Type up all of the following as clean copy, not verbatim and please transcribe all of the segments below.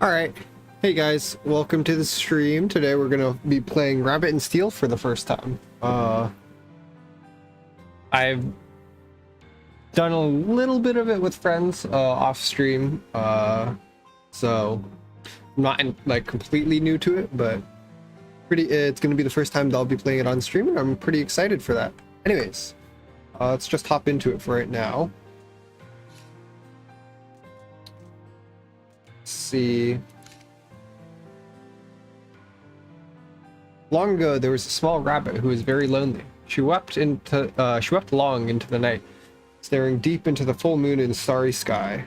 Alright, hey guys, welcome to the stream. Today we're gonna be playing Rabbit and Steel for the first time. I've done a little bit of it with friends off stream, so I'm not like completely new to it, but it's gonna be the first time that I'll be playing it on stream, and I'm pretty excited for that. Anyways, let's just hop into it for right now. See. Long ago, there was a small rabbit who was very lonely. She wept long into the night, staring deep into the full moon in the starry sky.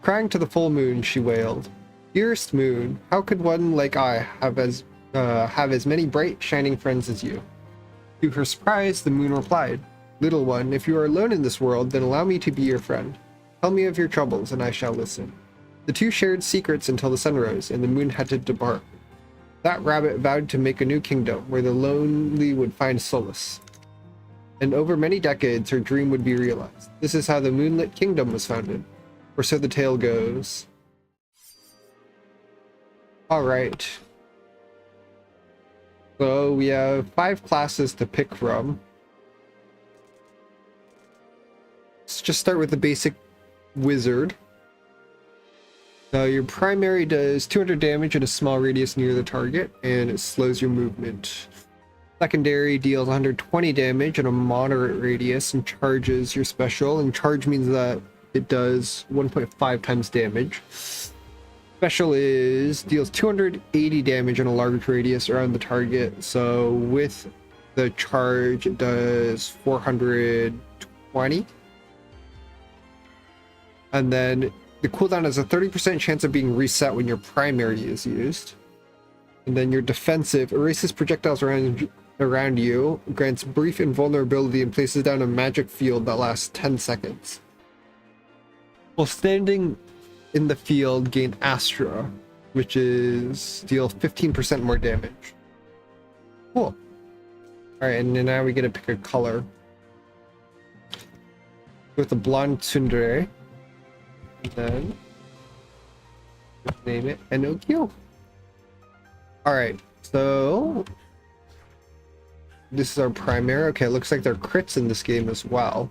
Crying to the full moon, she wailed, "Dearest moon, how could one like I have as many bright, shining friends as you?" To her surprise, the moon replied, "Little one, if you are alone in this world, then allow me to be your friend. Tell me of your troubles, and I shall listen." The two shared secrets until the sun rose, and the moon had to depart. That rabbit vowed to make a new kingdom where the lonely would find solace. And over many decades, her dream would be realized. This is how the Moonlit Kingdom was founded, or so the tale goes. Alright. So we have 5 classes to pick from. Let's just start with the basic wizard. Your primary does 200 damage at a small radius near the target, and it slows your movement. Secondary deals 120 damage at a moderate radius and charges your special, and charge means that it does 1.5 times damage. Special deals 280 damage in a large radius around the target, so with the charge it does 420. And then the cooldown has a 30% chance of being reset when your primary is used. And then your defensive erases projectiles around you, grants brief invulnerability, and places down a magic field that lasts 10 seconds. While standing in the field, gain Astra, which is deal 15% more damage. Cool. Alright, and then now we get to pick a color. With the blonde tsundere. And then let's name it Pinocchio. Alright, so this is our primary. Okay, it looks like there are crits in this game as well.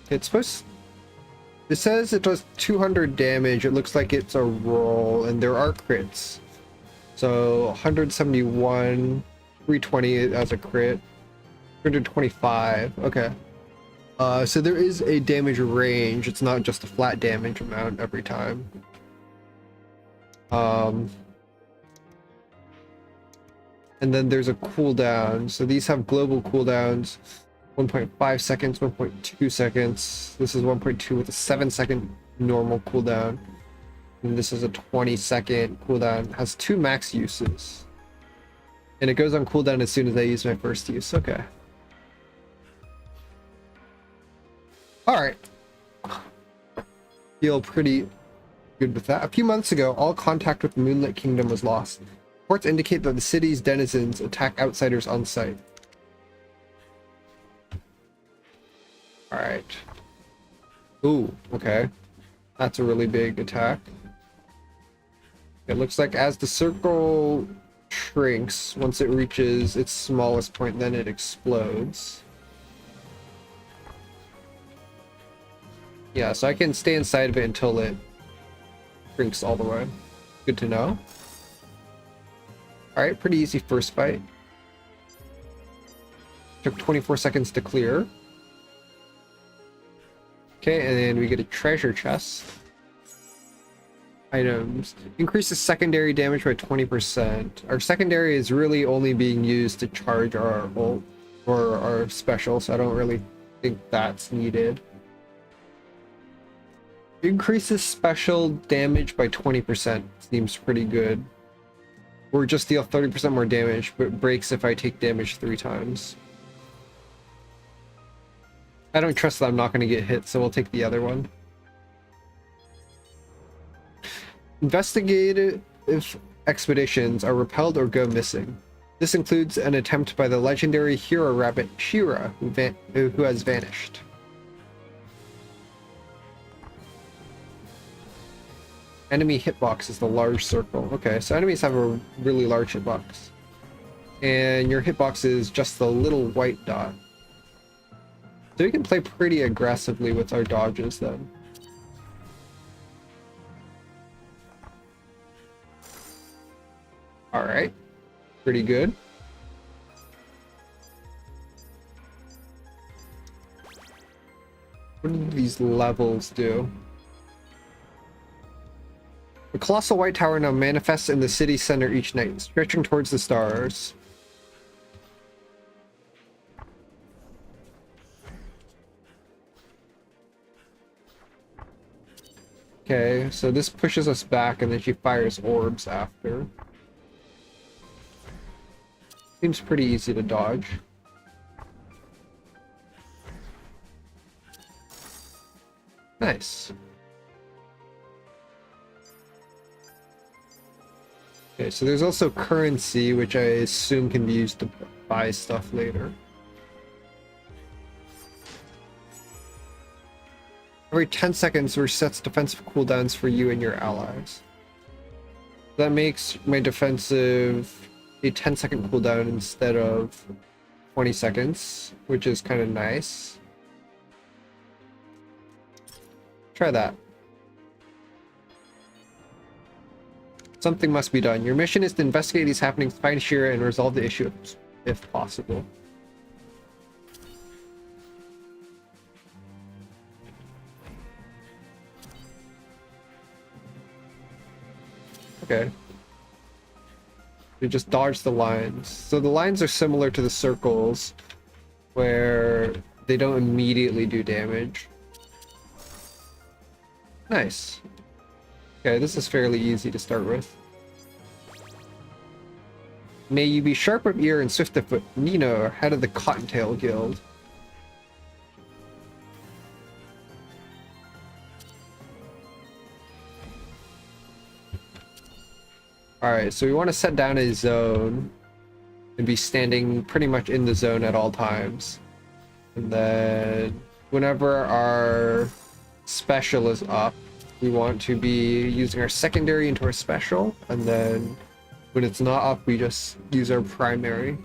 It says it does 200 damage. It looks like it's a roll, and there are crits. So 171, 320 as a crit, 125. Okay. So there is a damage range. It's not just a flat damage amount every time. And then there's a cooldown. So these have global cooldowns. 1.5 seconds, 1.2 seconds. This is 1.2 with a 7-second normal cooldown. And this is a 20-second cooldown. It has 2 max uses. And it goes on cooldown as soon as I use my first use. Okay. Alright. Feel pretty good with that. A few months ago, all contact with the Moonlit Kingdom was lost. Reports indicate that the city's denizens attack outsiders on sight. Alright. Ooh, okay. That's a really big attack. It looks like as the circle shrinks, once it reaches its smallest point, then it explodes. Yeah, so I can stay inside of it until it shrinks all the way. Good to know. Alright, pretty easy first fight. Took 24 seconds to clear. Okay, and then we get a treasure chest. Items. Increases secondary damage by 20%. Our secondary is really only being used to charge our ult or our special, so I don't really think that's needed. Increases special damage by 20%. Seems pretty good. Or just deal 30% more damage, but breaks if I take damage 3 times. I don't trust that I'm not going to get hit, so we'll take the other one. Investigative expeditions are repelled or go missing. This includes an attempt by the legendary hero rabbit Shira, who has vanished. Enemy hitbox is the large circle. Okay, so enemies have a really large hitbox. And your hitbox is just the little white dot. So we can play pretty aggressively with our dodges then. Alright. Pretty good. What do these levels do? The colossal white tower now manifests in the city center each night, stretching towards the stars. Okay, so this pushes us back and then she fires orbs after. Seems pretty easy to dodge. Nice. Okay, so there's also currency, which I assume can be used to buy stuff later. Every 10 seconds resets defensive cooldowns for you and your allies. That makes my defensive a 10-second cooldown instead of 20 seconds, which is kind of nice. Try that. Something must be done. Your mission is to investigate these happenings, find Shira, and resolve the issue if possible. Okay. We just dodge the lines. So the lines are similar to the circles, where they don't immediately do damage. Nice. Okay, this is fairly easy to start with. May you be sharp of ear and swift of foot, Nino, head of the Cottontail Guild. Alright, so we want to set down a zone and be standing pretty much in the zone at all times. And then whenever our special is up, we want to be using our secondary into our special, and then when it's not up, we just use our primary.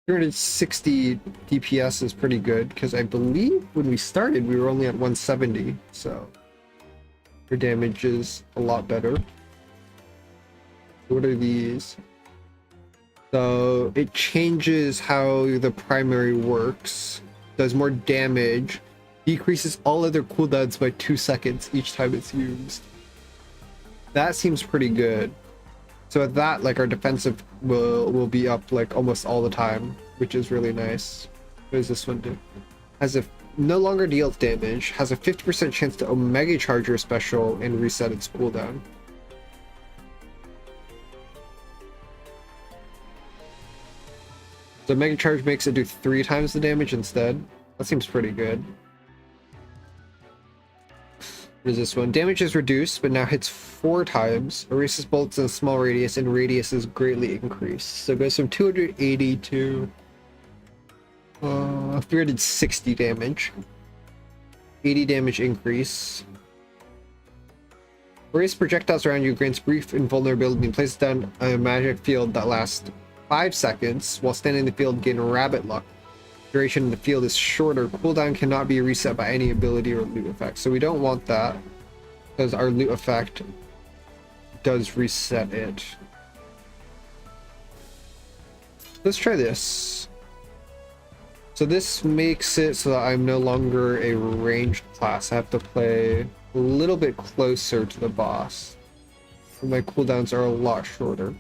$360 DPS is pretty good, because I believe when we started we were only at 170, so your damage is a lot better. What are these? So it changes how the primary works, does more damage, decreases all other cooldowns by 2 seconds each time it's used. That seems pretty good. So at that, like, our defensive will be up like almost all the time, which is really nice. What does this one do? Has a no longer deals damage, has a 50% chance to Omega charge your special and reset its cooldown. So Mega Charge makes it do 3 times the damage instead. That seems pretty good. What is this one? Damage is reduced, but now hits 4 times. Erases bullets in a small radius, and radius is greatly increased. So it goes from 280 to 360 damage. 80 damage increase. Erase projectiles around you, grants brief invulnerability, and places down a magic field that lasts 5 seconds. While standing in the field, gain rabbit luck. Duration in the field is shorter. Cooldown cannot be reset by any ability or loot effect. So we don't want that, because our loot effect does reset it. Let's try this. So this makes it so that I'm no longer a ranged class. I have to play a little bit closer to the boss. And my cooldowns are a lot shorter.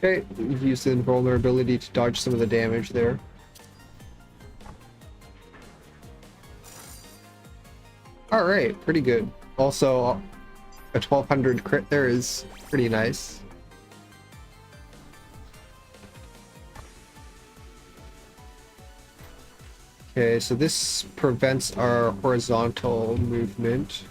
Okay, we've used the invulnerability to dodge some of the damage there. Alright, pretty good. Also, a 1200 crit there is pretty nice. Okay, so this prevents our horizontal movement.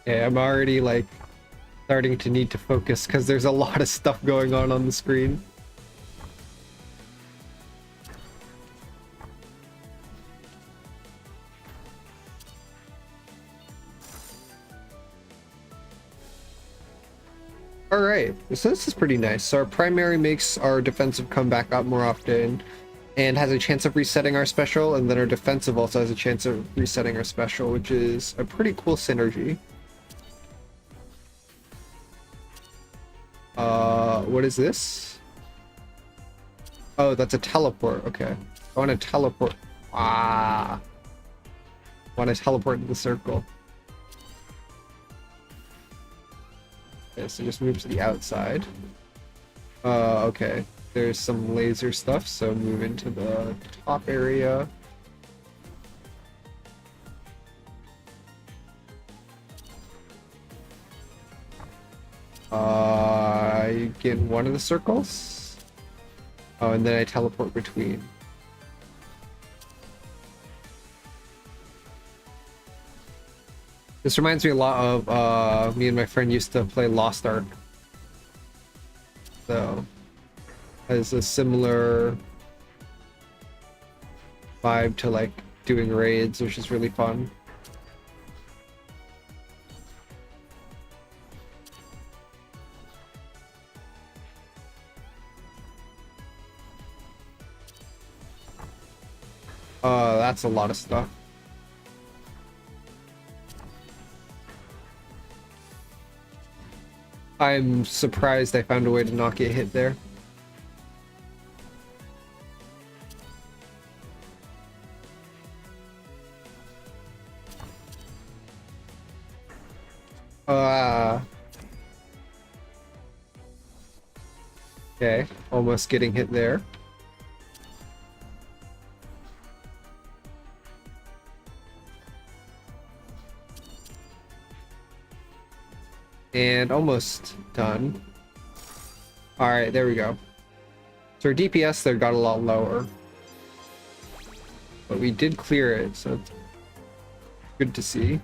Okay, I'm already like starting to need to focus because there's a lot of stuff going on the screen. Alright, so this is pretty nice. So our primary makes our defensive come back up more often and has a chance of resetting our special, and then our defensive also has a chance of resetting our special, which is a pretty cool synergy. What is this? Oh, that's a teleport. Okay. I want to teleport. I want to teleport to the circle. Okay, so just move to the outside. Okay. There's some laser stuff, so move into the top area. I get one of the circles. Oh, and then I teleport between. This reminds me a lot of me and my friend used to play Lost Ark. So has a similar vibe to like doing raids, which is really fun. That's a lot of stuff. I'm surprised I found a way to not get hit there. Okay, almost getting hit there. And almost done. Alright, there we go. So our DPS there got a lot lower. But we did clear it, so it's good to see.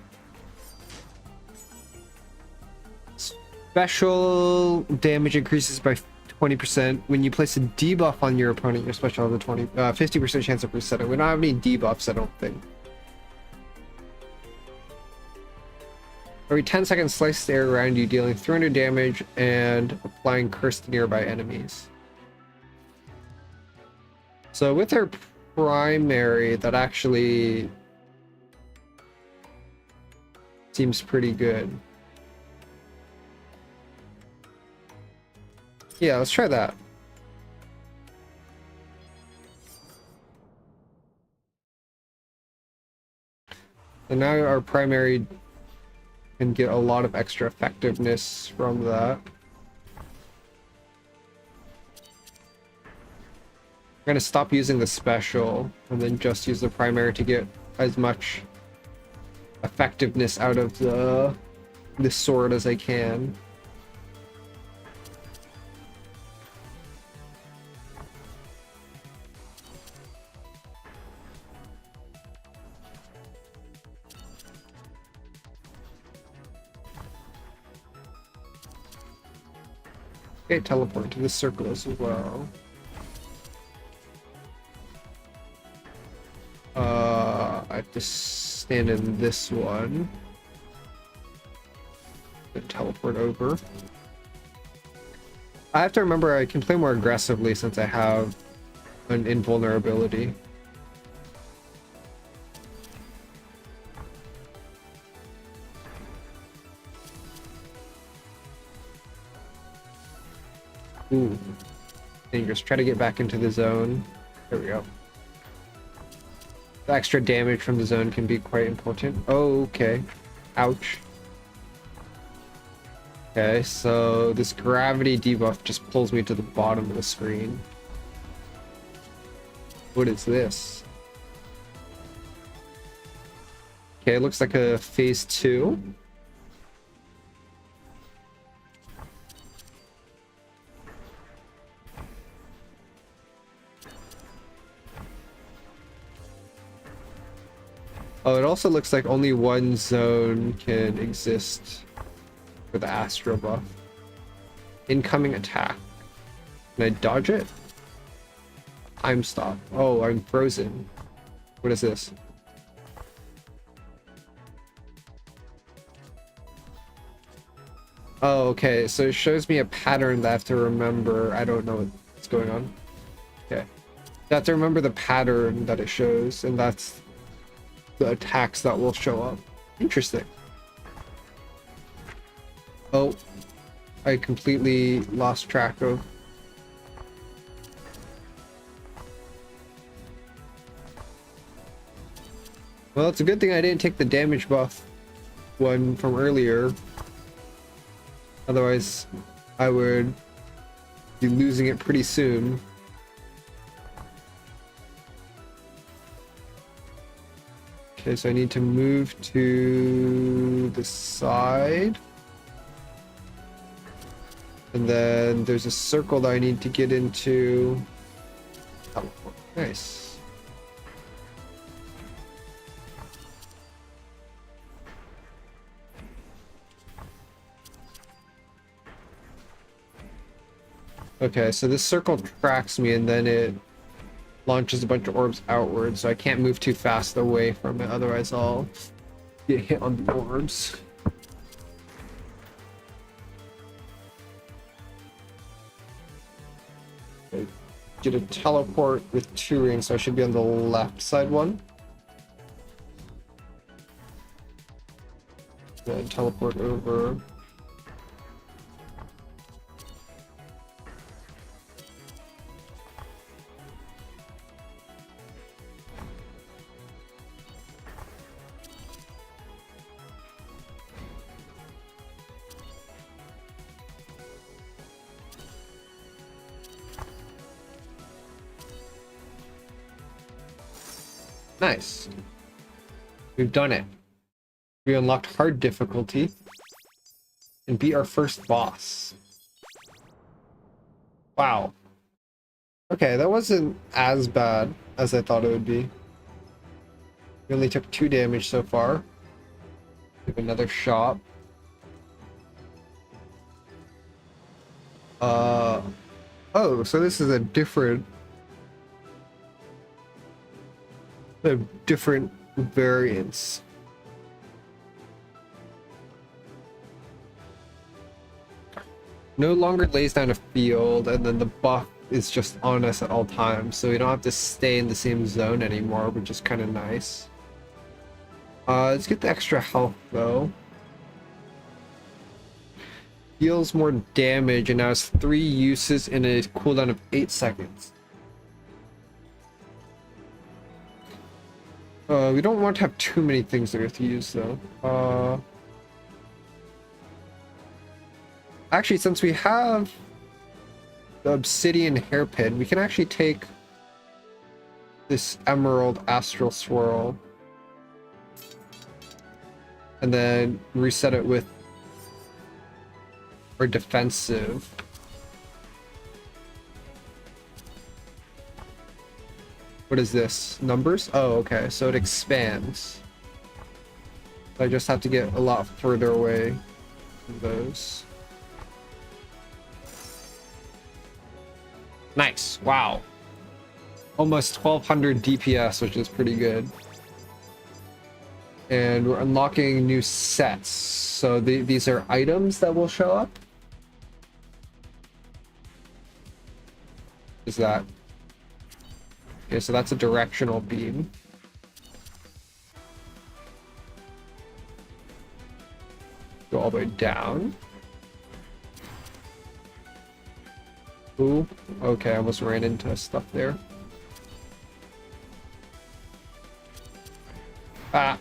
Special damage increases by 20%. When you place a debuff on your opponent, your special has a 50% chance of resetting. We don't have any debuffs, I don't think. Every 10 seconds, slice the air around you, dealing 300 damage and applying curse to nearby enemies. So with her primary, that actually seems pretty good. Yeah, let's try that. And now our primary can get a lot of extra effectiveness from that. I'm gonna stop using the special and then just use the primary to get as much effectiveness out of this sword as I can. Okay, teleport to the circle as well. I have to stand in this one. Then teleport over. I have to remember I can play more aggressively since I have an invulnerability. Ooh, dangerous. Try to get back into the zone. There we go. The extra damage from the zone can be quite important. Oh, okay. Ouch. Okay, so this gravity debuff just pulls me to the bottom of the screen. What is this? Okay, it looks like a phase 2. Oh, it also looks like only one zone can exist for the Astro buff. Incoming attack. Can I dodge it? I'm stopped. Oh, I'm frozen. What is this? Oh, okay. So it shows me a pattern that I have to remember. I don't know what's going on. Okay. I have to remember the pattern that it shows, and that's the attacks that will show up. Interesting. Oh, I completely lost track of. Well, it's a good thing I didn't take the damage buff one from earlier. Otherwise, I would be losing it pretty soon. Okay, so I need to move to the side. And then there's a circle that I need to get into. Oh, nice. Okay, so this circle tracks me and then it launches a bunch of orbs outwards, so I can't move too fast away from it, otherwise I'll get hit on the orbs. I get a teleport with 2 rings, so I should be on the left side one. Then teleport over. Nice. We've done it. We unlocked hard difficulty and beat our first boss. Wow. Okay, that wasn't as bad as I thought it would be. We only took 2 damage so far. We have another shop. Oh, so this is a different variants. No longer lays down a field, and then the buff is just on us at all times, so we don't have to stay in the same zone anymore, which is kind of nice. Let's get the extra health though. Deals more damage and now has 3 uses in a cooldown of 8 seconds. We don't want to have too many things that we have to use though. Actually, since we have the obsidian hairpin, we can actually take this emerald astral swirl and then reset it with our defensive. What is this? Numbers? Oh, okay. So it expands. I just have to get a lot further away from those. Nice. Wow. Almost 1200 DPS, which is pretty good. And we're unlocking new sets. So these are items that will show up. Is that? Okay, so that's a directional beam. Go all the way down. Ooh, okay, I almost ran into stuff there. Ah!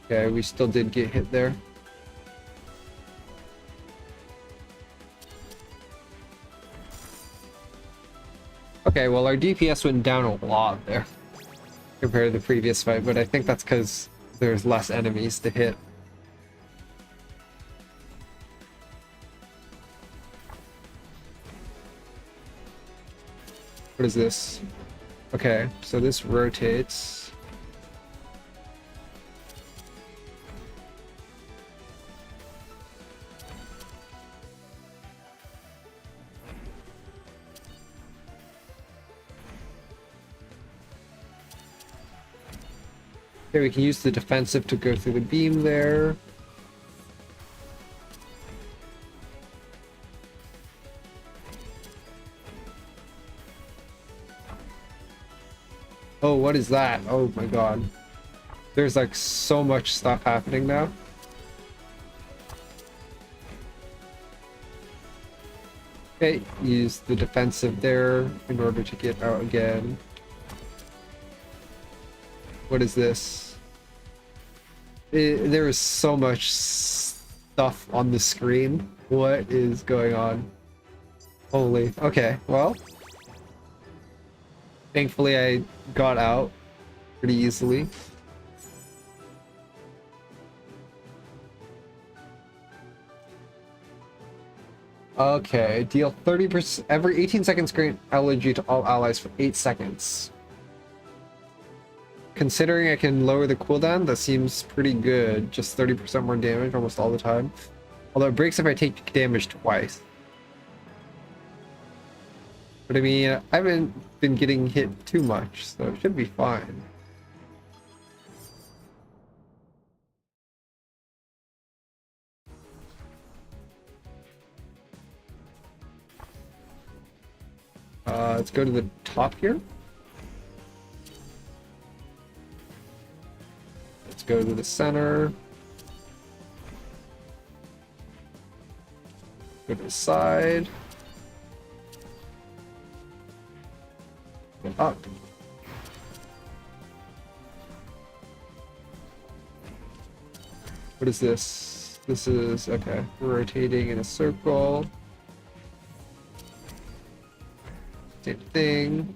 Okay, we still did get hit there. Okay, well our DPS went down a lot there compared to the previous fight, but I think that's because there's less enemies to hit. What is this? Okay, so this rotates. Okay, we can use the defensive to go through the beam there. Oh, what is that? Oh my god. There's like so much stuff happening now. Okay, use the defensive there in order to get out again. What is this? There is so much stuff on the screen. What is going on? Holy. Okay, well. Thankfully I got out pretty easily. Okay, deal 30% every 18 seconds, grant allergy to all allies for 8 seconds. Considering I can lower the cooldown, that seems pretty good. Just 30% more damage almost all the time. Although it breaks if I take damage twice. But I mean, I haven't been getting hit too much, so it should be fine. Let's go to the top here. Let's go to the center. Go to the side. Go up. What is this? This is, okay, rotating in a circle. Same thing.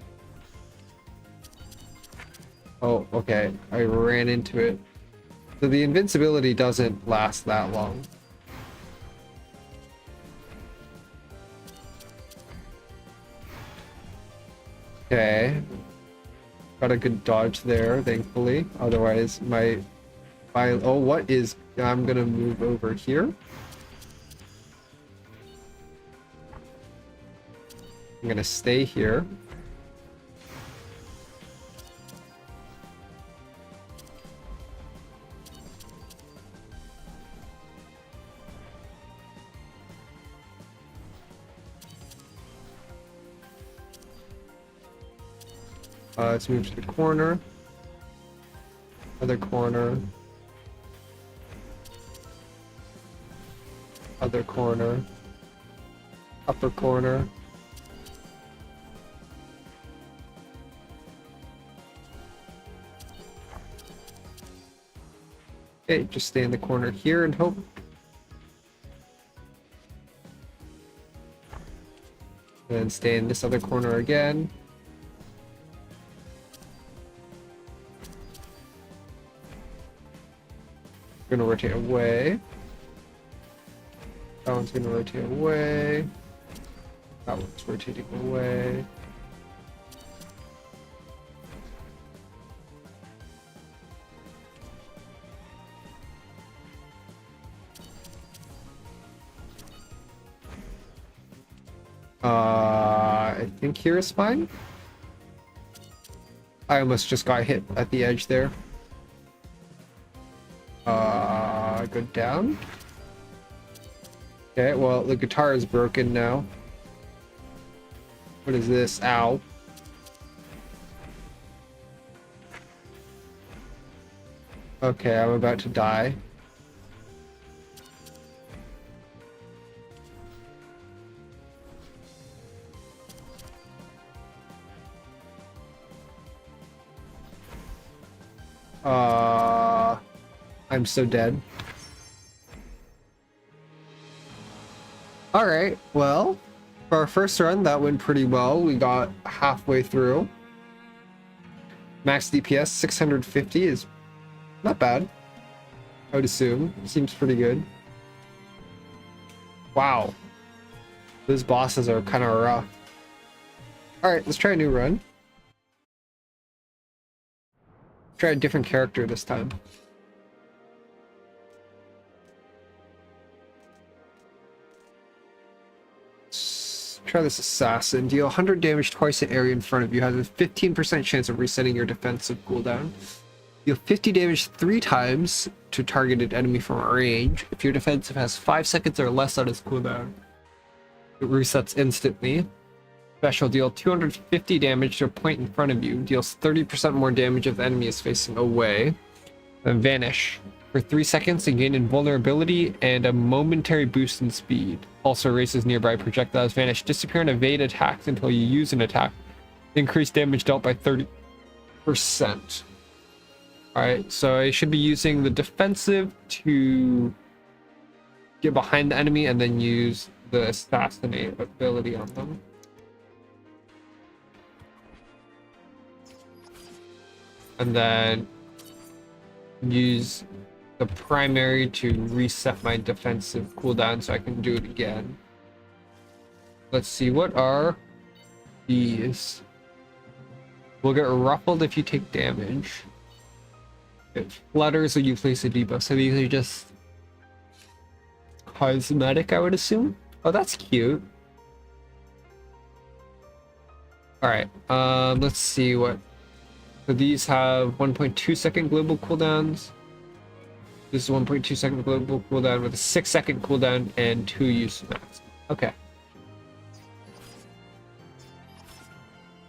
Oh, okay. I ran into it. So the invincibility doesn't last that long. Okay. Got a good dodge there, thankfully. Otherwise, oh, what is... I'm gonna move over here. I'm gonna stay here. Let's move to the corner. Other corner. Other corner. Upper corner. Okay, just stay in the corner here and hope. And then stay in this other corner again. Gonna rotate away. That one's gonna rotate away. That one's rotating away. I think here is fine. I almost just got hit at the edge there. Go down. Okay, well, the guitar is broken now. What is this? Ow. Okay, I'm about to die. I'm so dead. Alright, well, For our first run, that went pretty well. We got halfway through. Max DPS 650 is not bad, I would assume. Seems pretty good. Wow. Those bosses are kind of rough. Alright, let's try a new run. Try a different character this time. Let's try this assassin. Deal 100 damage twice an area in front of you. Has a 15% chance of resetting your defensive cooldown. Deal 50 damage 3 times to targeted enemy from range. If your defensive has 5 seconds or less on its cooldown, it resets instantly. Special, deal 250 damage to a point in front of you. Deals 30% more damage if the enemy is facing away. Then vanish. For 3 seconds and gain invulnerability and a momentary boost in speed. Also raises nearby projectiles. Vanish. Disappear and evade attacks until you use an attack. Increase damage dealt by 30%. Alright, so I should be using the defensive to get behind the enemy and then use the assassinate ability on them. And then use the primary to reset my defensive cooldown so I can do it again. Let's see, what are these? Will get ruffled if you take damage. It flutters when you place a debuff. So these are just cosmetic, I would assume. Oh, that's cute. Alright, let's see what. So these have 1.2 second global cooldowns. This is 1.2 second global cooldown with a 6 second cooldown and 2 use max. Okay.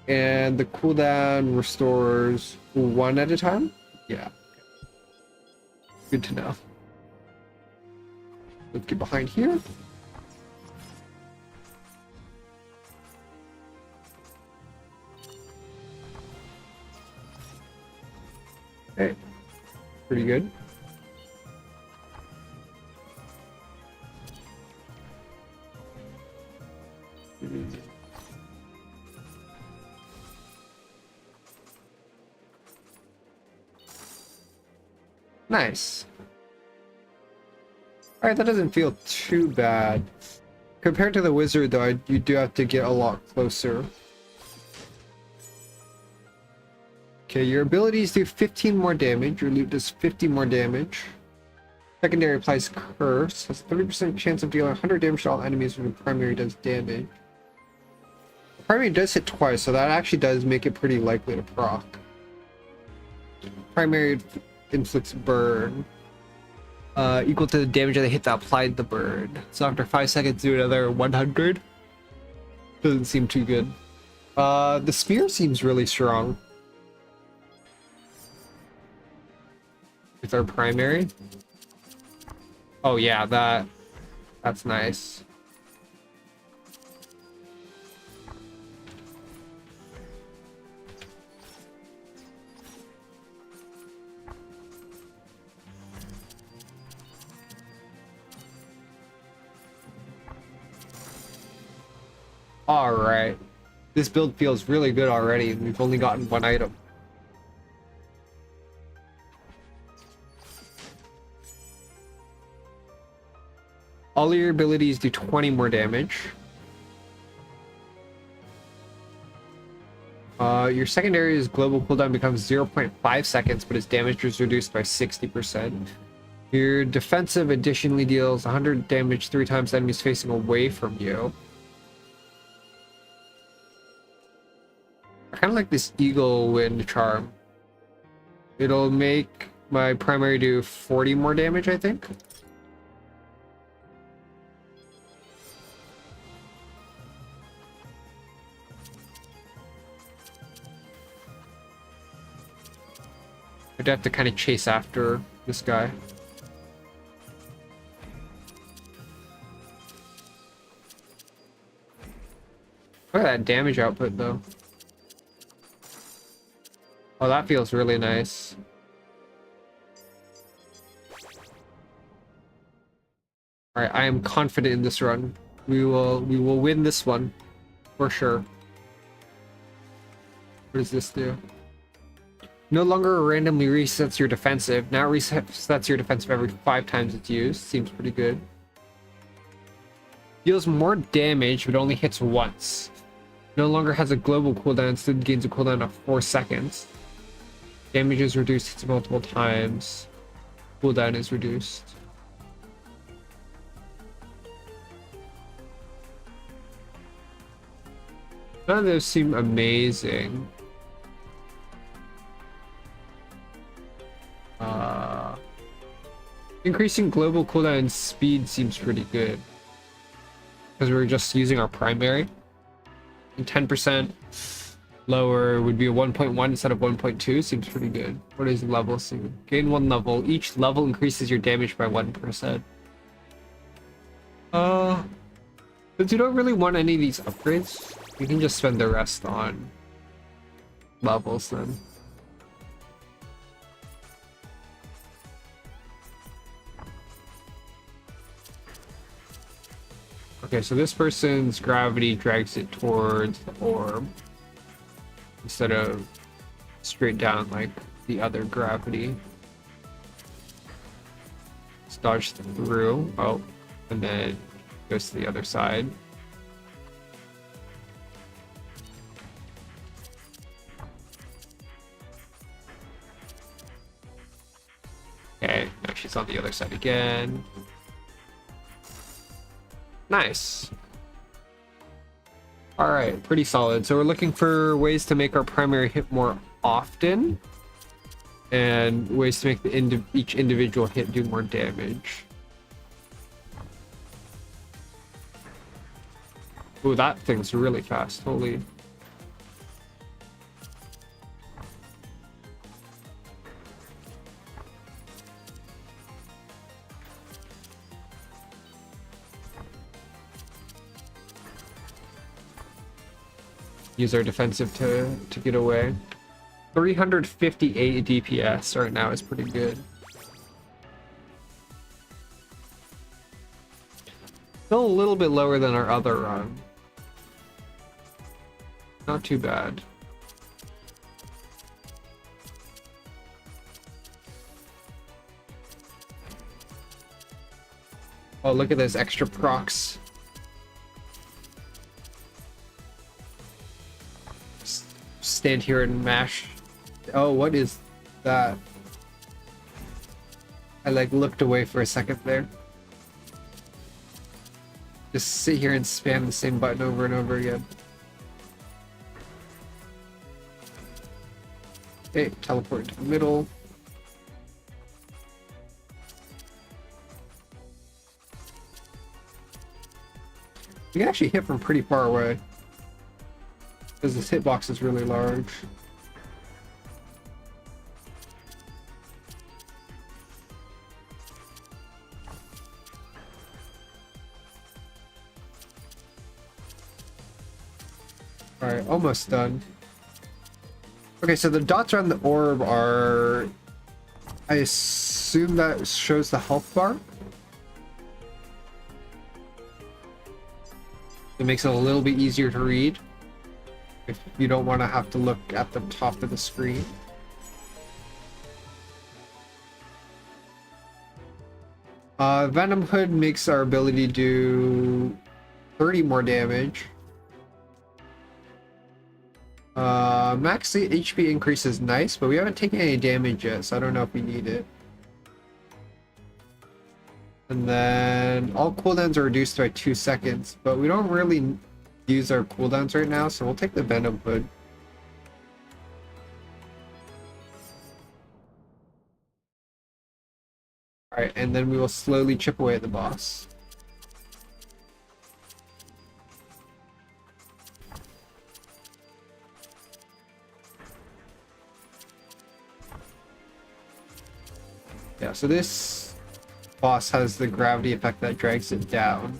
And the cooldown restores 1 at a time? Yeah. Good to know. Let's get behind here. Okay. Pretty good. Nice. Alright, that doesn't feel too bad. Compared to the wizard, though, you do have to get a lot closer. Okay, your abilities do 15 more damage. Your loot does 50 more damage. Secondary applies curse. Has a 30% chance of dealing 100 damage to all enemies when the primary does damage. The primary does hit twice, so that actually does make it pretty likely to proc. Primary inflicts burn. Equal to the damage of the hit that applied the burn. So after 5 seconds, do another 100. Doesn't seem too good. The spear seems really strong. With our primary. Oh yeah, that's nice. All right, this build feels really good already, and we've only gotten 1 item. All your abilities do 20 more damage. Your secondary's global cooldown becomes 0.5 seconds, but its damage is reduced by 60%. Your defensive additionally deals 100 damage 3 times to enemies facing away from you. I kind of like this Eagle Wind charm. It'll make my primary do 40 more damage, I think. I'd have to kind of chase after this guy. Look at that damage output, though. Oh, that feels really nice. Alright, I am confident in this run. We will win this one for sure. What does this do? No longer randomly resets your defensive. Now resets your defensive every 5 times it's used. Seems pretty good. Deals more damage, but only hits once. No longer has a global cooldown, instead gains a cooldown of 4 seconds. Damage is reduced, hits multiple times. Cooldown is reduced. None of those seem amazing. Increasing global cooldown speed seems pretty good. Because we're just using our primary. And 10% lower would be a 1.1 instead of 1.2. Seems pretty good. What is level soon? Gain 1 level. Each level increases your damage by 1%. Since you don't really want any of these upgrades, you can just spend the rest on levels then. Okay, so this person's gravity drags it towards the orb instead of straight down like the other gravity. Let's dodge through. Oh, and then goes to the other side. Okay, now she's on the other side again. Nice. All right, pretty solid. So we're looking for ways to make our primary hit more often and ways to make each individual hit do more damage. Oh, that thing's really fast. Holy. Use our defensive to get away. 358 DPS right now is pretty good. Still a little bit lower than our other run. Not too bad. Oh, look at those extra procs. Stand here and mash. Oh, what is that? I like looked away for a second there. Just sit here and spam the same button over and over again. Okay, teleport to the middle. We can actually hit from pretty far away, because this hitbox is really large. Alright, almost done. Okay, so the dots around the orb are... I assume that shows the health bar? It makes it a little bit easier to read if you don't want to have to look at the top of the screen. Venom Hood makes our ability do 30 more damage. Max HP increase is nice, but we haven't taken any damage yet, so I don't know if we need it. And then all cooldowns are reduced by 2 seconds, but we don't really use our cooldowns right now, so we'll take the Venom Hood. Alright, and then we will slowly chip away at the boss. Yeah, so this boss has the gravity effect that drags it down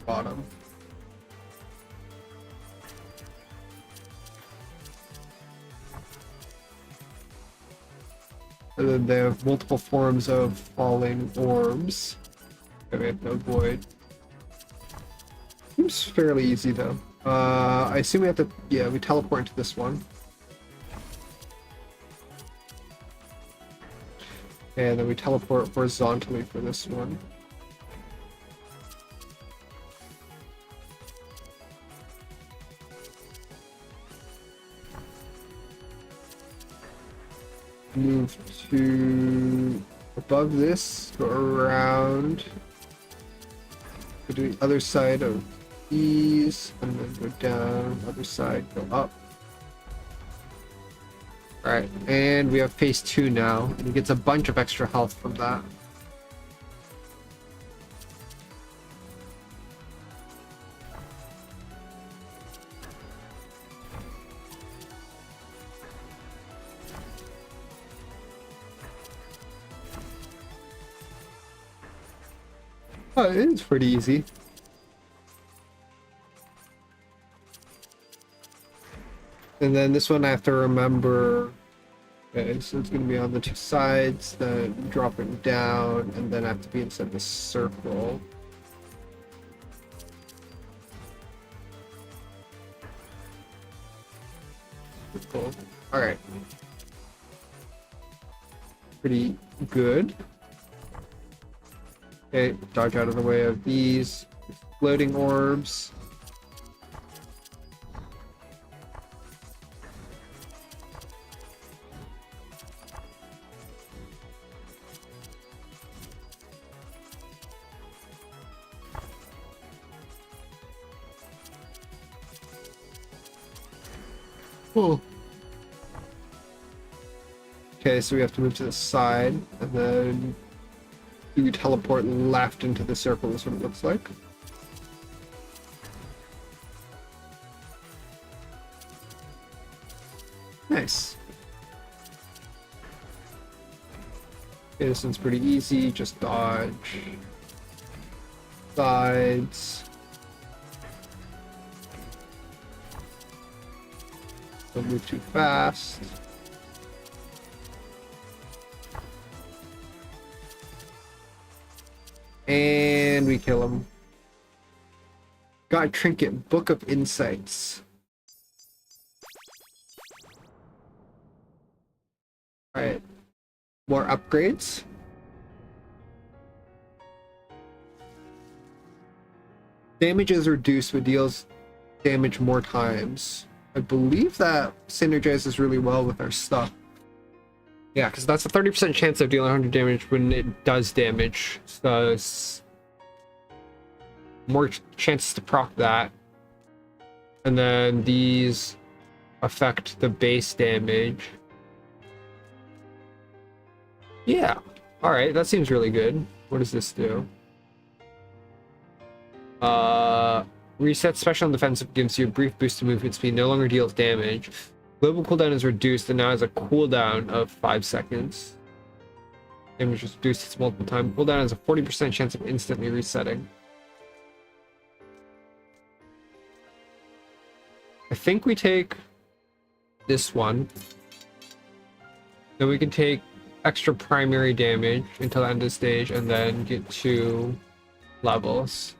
bottom. And then they have multiple forms of falling orbs that we have to avoid. Seems fairly easy though. I assume we have to, yeah, we teleport into this one. And then we teleport horizontally for this one. Move to above this, go around, go to the other side of these, and then go down, other side, go up. Alright, and we have phase 2 now, and he gets a bunch of extra health from that. Oh, it is pretty easy. And then this one I have to remember. Okay, so it's going to be on the two sides, then dropping down, and then I have to be inside the circle. Cool. Alright. Pretty good. Okay, dodge out of the way of these floating orbs. Cool. Okay, so we have to move to the side, and then you teleport left into the circle, is what it looks like. Nice. Okay, this one's pretty easy, just dodge. Sides. Don't move too fast. And we kill him. Got a trinket, Book of Insights. Alright. More upgrades. Damage is reduced but deals damage more times. I believe that synergizes really well with our stuff. Yeah, because that's a 30% chance of dealing 100 damage when it does damage. So it's more chances to proc that. And then these affect the base damage. Yeah. Alright, that seems really good. What does this do? Reset special and defensive, gives you a brief boost to movement speed, no longer deals damage. Global cooldown is reduced and now has a cooldown of 5 seconds. Damage is reduced its multiple time. Cooldown has a 40% chance of instantly resetting. I think we take this one. Then we can take extra primary damage until the end of the stage and then get 2 levels.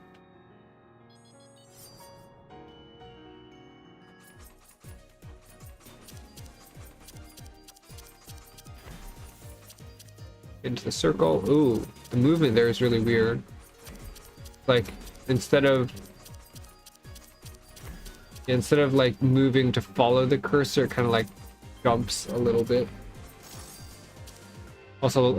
Into the circle. Ooh, the movement there is really weird. Like instead of like moving to follow the cursor, it kind of like jumps a little bit. Also,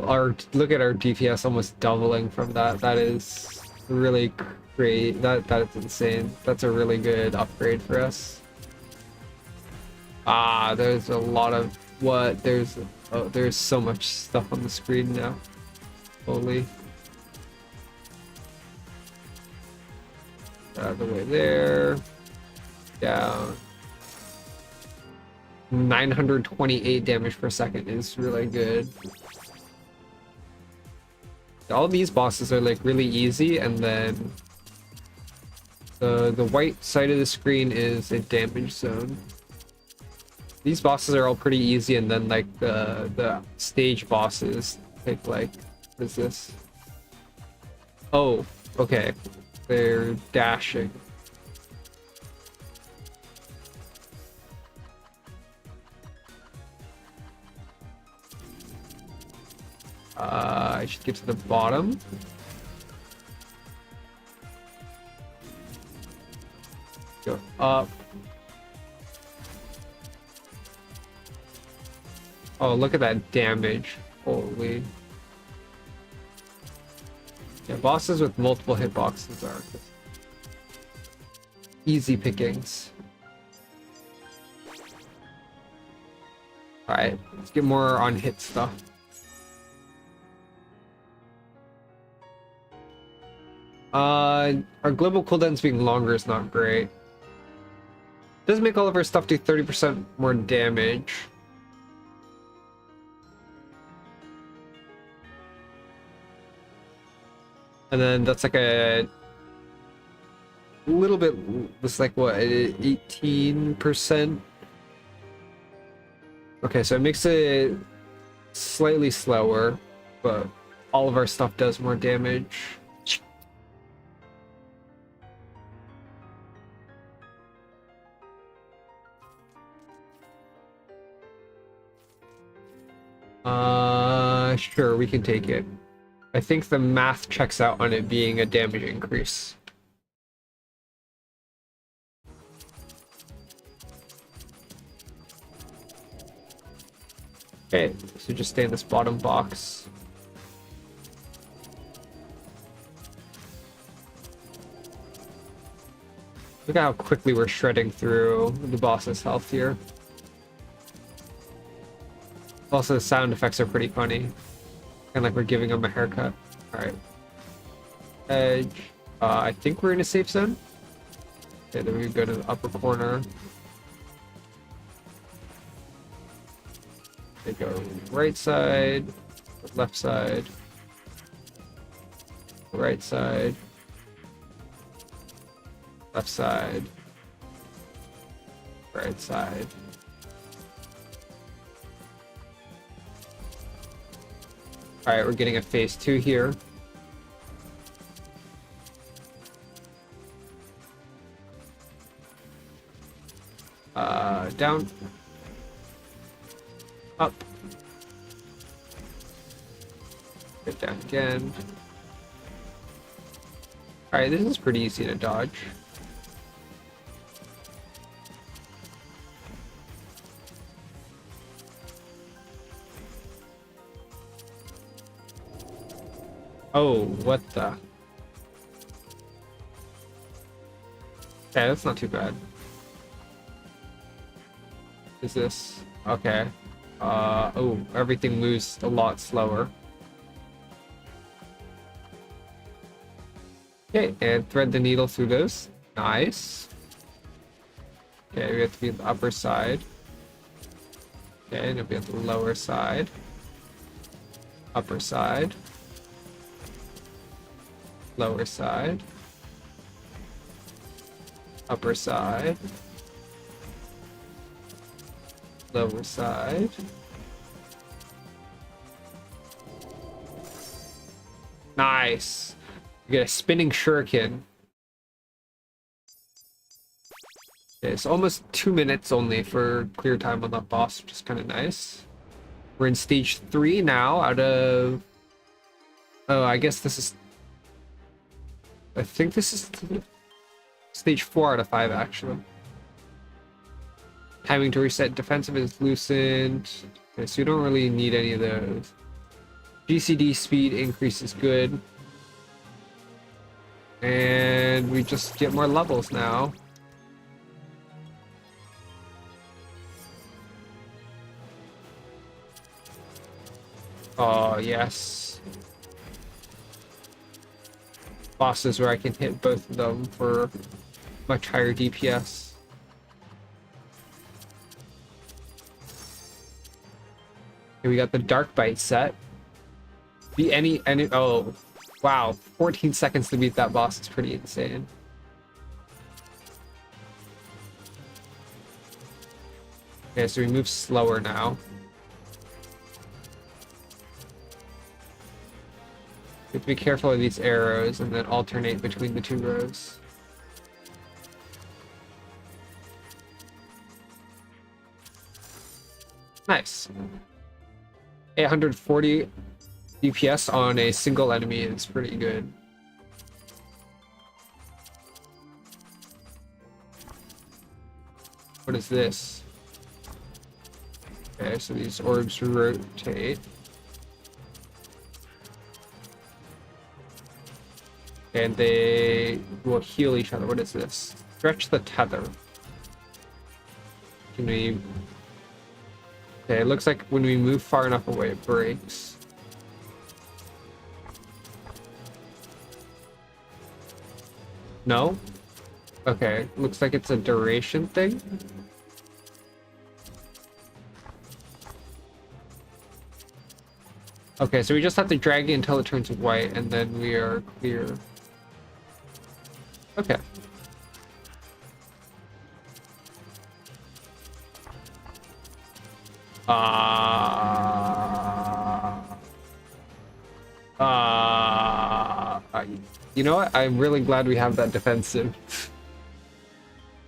look at our DPS almost doubling from that. That is really great. That is insane. That's a really good upgrade for us. Ah, there's a lot of what there's. Oh, there's so much stuff on the screen now. Holy. Out of the way there. Down. 928 damage per second is really good. All these bosses are like really easy, and then the white side of the screen is a damage zone. These bosses are all pretty easy, and then like the stage bosses take like, what is this? Oh, okay. They're dashing. I should get to the bottom. Go up. Oh, look at that damage. Holy. Yeah, bosses with multiple hitboxes are easy pickings. Alright, let's get more on hit stuff. Our global cooldowns being longer is not great. Does make all of our stuff do 30% more damage. And then that's like a little bit, it's like what, 18%? Okay, so it makes it slightly slower, but all of our stuff does more damage. Sure, we can take it. I think the math checks out on it being a damage increase. Okay, so just stay in this bottom box. Look at how quickly we're shredding through the boss's health here. Also, the sound effects are pretty funny. Kind of like we're giving him a haircut. Alright. Edge. I think we're in a safe zone. Okay, then we go to the upper corner. They go right side, left side, right side, left side, right side. Alright, we're getting a phase 2 here. Down. Up. Get down again. Alright, this is pretty easy to dodge. Oh, what the? Okay, that's not too bad. Is this? Okay. Oh, everything moves a lot slower. Okay, and thread the needle through those. Nice. Okay, we have to be on the upper side. Okay, and it'll be on the lower side. Upper side. Lower side. Upper side. Lower side. Nice. You get a spinning shuriken. Okay, it's almost 2 minutes only for clear time on that boss, which is kind of nice. We're in stage 3 now out of... Oh, I guess this is... I think this is stage 4 out of 5, actually. Timing to reset defensive is loosened. Okay, so you don't really need any of those. GCD speed increase is good. And we just get more levels now. Oh, yes. Bosses where I can hit both of them for much higher DPS. Okay, we got the Dark Bite set. Be any oh wow, 14 seconds to beat that boss is pretty insane. Okay, so we move slower now. We have to be careful of these arrows and then alternate between the 2 rows. Nice. 840 DPS on a single enemy is pretty good. What is this? Okay, so these orbs rotate. And they will heal each other. What is this? Stretch the tether. Can we... Okay, it looks like when we move far enough away, it breaks. No? Okay, looks like it's a duration thing. Okay, so we just have to drag it until it turns white, and then we are clear. Okay. You know what? I'm really glad we have that defensive.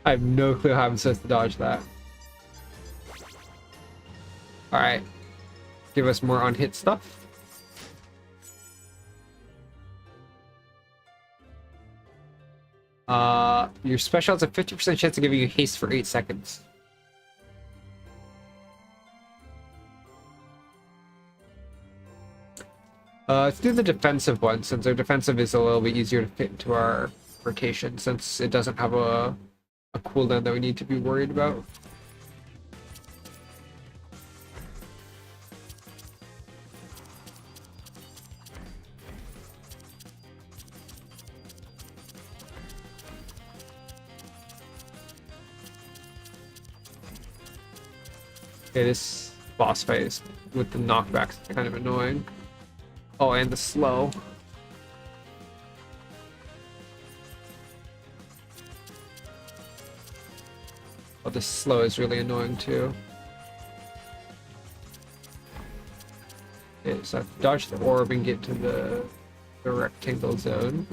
I have no clue how I'm supposed to dodge that. Alright. Give us more on-hit stuff. Your special has a 50% chance of giving you haste for 8 seconds. Let's do the defensive one, since our defensive is a little bit easier to fit into our rotation, since it doesn't have a cooldown that we need to be worried about. Okay, this boss fight is with the knockbacks kind of annoying. Oh, and the slow. Oh, the slow is really annoying too. Okay, so I have to dodge the orb and get to the rectangle zone.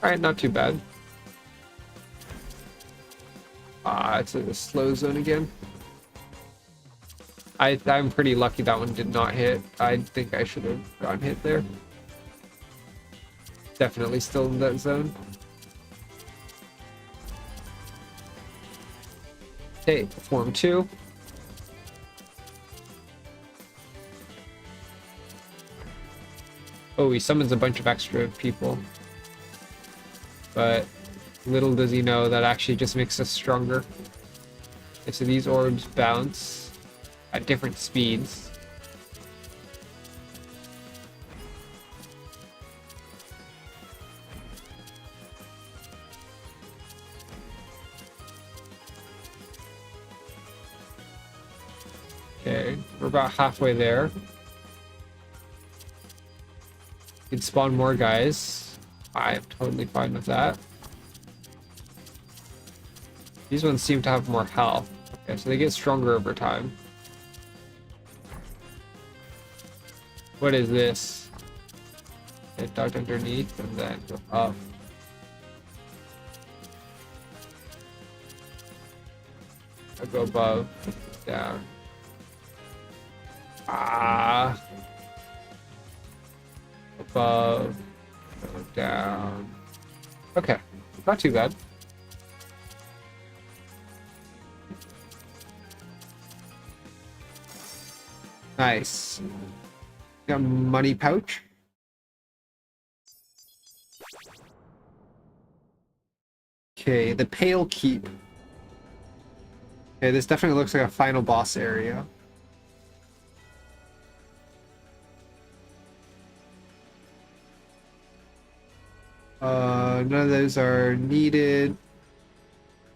Alright, not too bad. It's in the slow zone again. I'm pretty lucky that one did not hit. I think I should have gotten hit there. Definitely still in that zone. Okay, form 2. Oh, he summons a bunch of extra people. But little does he know that actually just makes us stronger. Okay, so these orbs bounce at different speeds. Okay, we're about halfway there. You can spawn more guys. I'm totally fine with that. These ones seem to have more health. Okay, so they get stronger over time. What is this? Okay, dodge underneath and then go up. I go above, down. Above, go down. Okay, not too bad. Nice. Got a money pouch. Okay, the Pale Keep. Okay, this definitely looks like a final boss area. None of those are needed.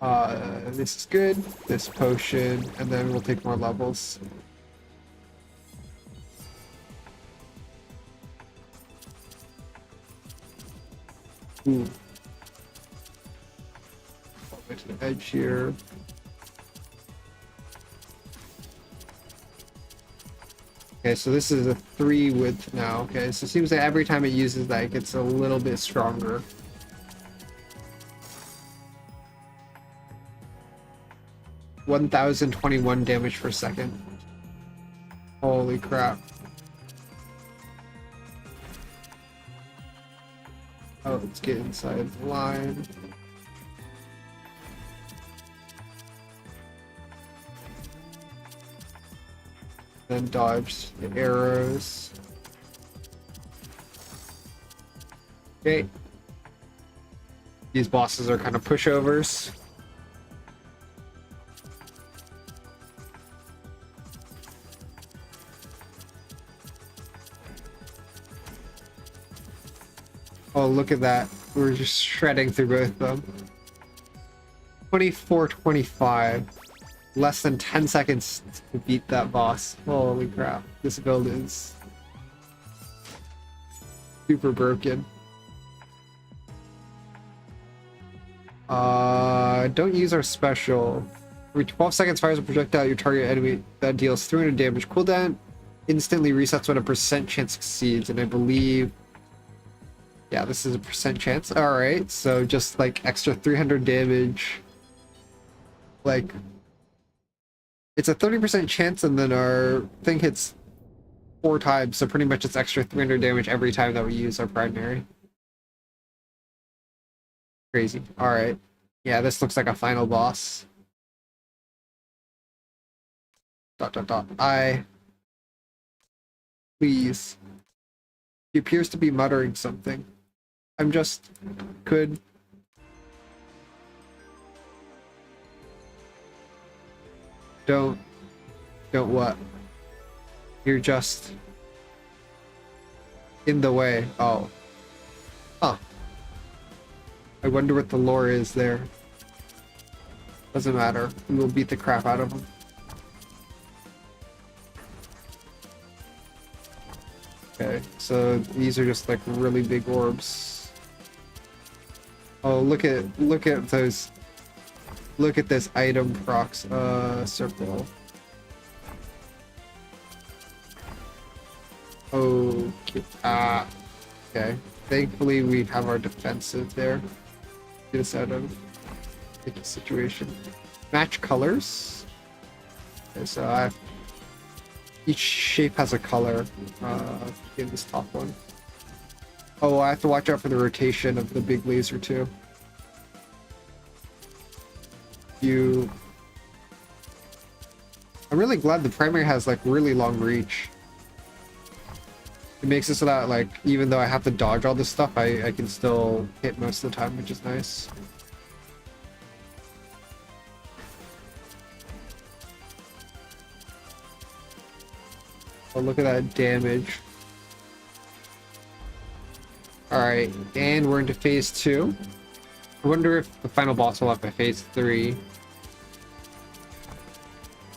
This is good. This potion, and then we'll take more levels. Ooh. All the way to the edge here. Okay, so this is a 3 width now. Okay, so it seems like every time it uses that, it gets a little bit stronger. 1021 damage per second. Holy crap. Oh, let's get inside the line. Then dodge the arrows. Okay. These bosses are kind of pushovers. Oh, look at that. We're just shredding through both of them. 24-25. Less than 10 seconds to beat that boss. Holy crap. This build is super broken. Don't use our special. Every 12 seconds fires a projectile at your target enemy that deals 300 damage. Cooldown instantly resets when a percent chance succeeds, and I believe... Yeah, this is a percent chance. Alright, so just like extra 300 damage. Like... It's a 30% chance, and then our thing hits 4 times, so pretty much it's extra 300 damage every time that we use our primary. Crazy. Alright. Yeah, this looks like a final boss. ... Please. He appears to be muttering something. I'm just... Could... Don't what? You're just... in the way. Oh. Huh. I wonder what the lore is there. Doesn't matter. We will beat the crap out of him. Okay, so these are just like really big orbs. Oh, look at those. Look at this item procs. Circle. Okay. Okay. Thankfully, we have our defensive there. Get us out of the situation. Match colors. Okay, so each shape has a color. In this top one. Oh, I have to watch out for the rotation of the big laser too. I'm really glad the primary has like really long reach. It makes it so that like even though I have to dodge all this stuff, I can still hit most of the time, which is nice. Oh, look at that damage. Alright, and we're into phase 2. I wonder if the final boss will have by phase 3.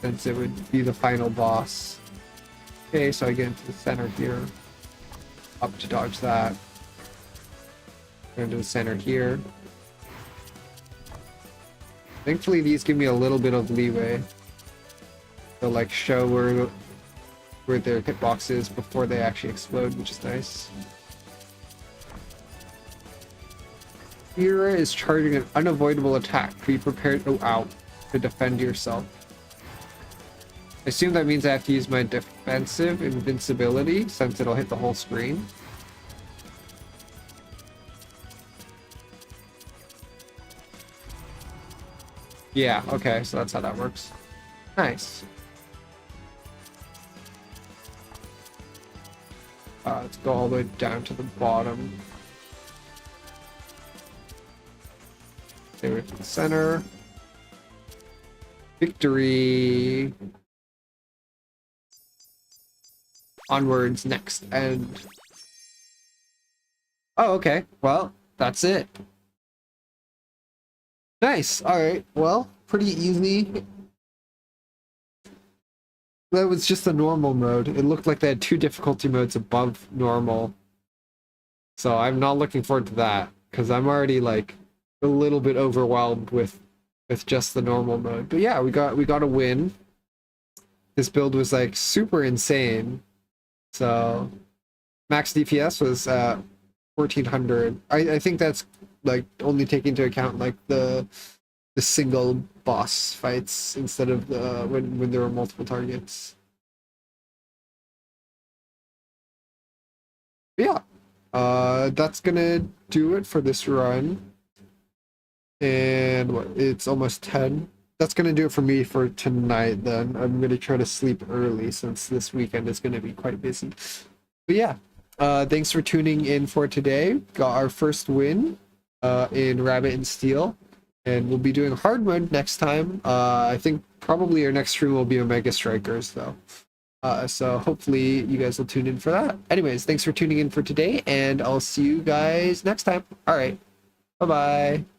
Since it would be the final boss. Okay, so I get into the center here. Up to dodge that. Go into the center here. Thankfully these give me a little bit of leeway. They'll like show where their hitbox is before they actually explode, which is nice. Kira is charging an unavoidable attack. Be prepared to defend yourself. I assume that means I have to use my defensive invincibility since it'll hit the whole screen. Yeah, okay, so that's how that works. Nice. Let's go all the way down to the bottom. Stay away from the center. Victory! Onwards, next end. Oh, okay. Well, that's it. Nice. Alright, well, pretty easy. That was just the normal mode. It looked like they had 2 difficulty modes above normal. So I'm not looking forward to that, because I'm already like a little bit overwhelmed with just the normal mode. But yeah, we got a win. This build was like super insane. So max DPS was 1400. I think that's like only taking into account like the the single boss fights instead of the when there are multiple targets. But yeah, that's gonna do it for this run. And what, it's almost 10. That's gonna do it for me for tonight. Then I'm gonna try to sleep early since this weekend is gonna be quite busy. But yeah, thanks for tuning in for today. Got our first win in Rabbit and Steel, and we'll be doing hard mode next time. I think probably our next stream will be Omega Strikers though. So hopefully you guys will tune in for that. Anyways, thanks for tuning in for today, and I'll see you guys next time. All right, bye bye.